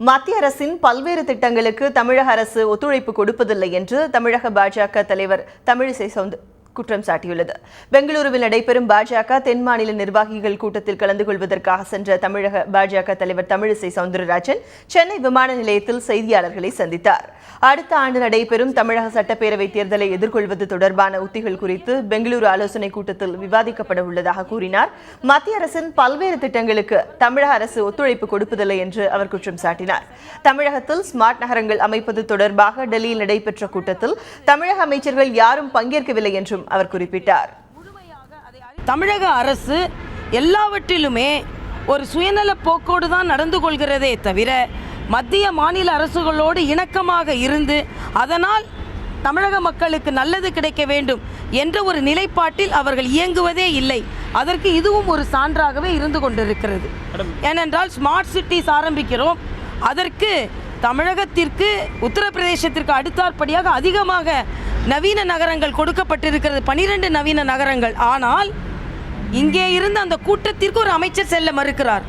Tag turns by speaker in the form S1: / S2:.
S1: மத்திய அரசின் பல்வேறு திட்டங்களுக்கு தமிழக அரசு ஒத்துழைப்பு கொடுப்பதில்லை என்று தமிழக பாஜக தலைவர் தமிழிசை குற்றம் சாட்டியுள்ளது. பெங்களூருவில் நடைபெறும் பாஜக தென் மாநில நிர்வாகிகள் கூட்டத்தில் கலந்து கொள்வதற்காக சென்ற தமிழக பாஜக தலைவர் தமிழிசை சவுந்தரராஜன் சென்னை விமான நிலையத்தில் செய்தியாளர்களை சந்தித்தார். அடுத்த ஆண்டு நடைபெறும் தமிழக சட்டப்பேரவை தேர்தலை எதிர்கொள்வது தொடர்பான உத்திகள் குறித்து பெங்களூரு ஆலோசனைக் கூட்டத்தில் விவாதிக்கப்பட உள்ளதாக கூறினார். மத்திய அரசின் பல்வேறு திட்டங்களுக்கு தமிழக அரசு ஒத்துழைப்பு கொடுப்பதில்லை என்று அவர் குற்றம் சாட்டினார். தமிழகத்தில் ஸ்மார்ட் நகரங்கள் அமைப்பது தொடர்பாக டெல்லியில் நடைபெற்ற கூட்டத்தில் தமிழக அமைச்சர்கள் யாரும் பங்கேற்கவில்லை என்றும் அவர் குறிப்பிட்டார்.
S2: தமிழக அரசு எல்லாவற்றிலுமே ஒரு சுயநல போக்கோடு தான் நடந்து கொள்கிறதே தவிர மத்திய மாநில அரசுகளோடு இணக்கமாக இருந்து அதனால் தமிழக மக்களுக்கு நல்லது கிடைக்க வேண்டும் என்ற ஒரு நிலைப்பாட்டில் அவர்கள் இயங்குவதே இல்லை. அதற்கு இதுவும் ஒரு சான்றாகவே இருந்து கொண்டிருக்கிறது. ஏனென்றால் ஸ்மார்ட் சிட்டிஸ் ஆரம்பிக்கிறோம், அதற்கு தமிழகத்திற்கு உத்தரப்பிரதேசத்திற்கு அடுத்தாற்படியாக அதிகமாக நவீன நகரங்கள் கொடுக்கப்பட்டிருக்கிறது, 12 நவீன நகரங்கள். ஆனால் இங்கே இருந்து அந்த கூட்டத்திற்கு ஒரு அமைச்சர் செல்ல மறுக்கிறார்.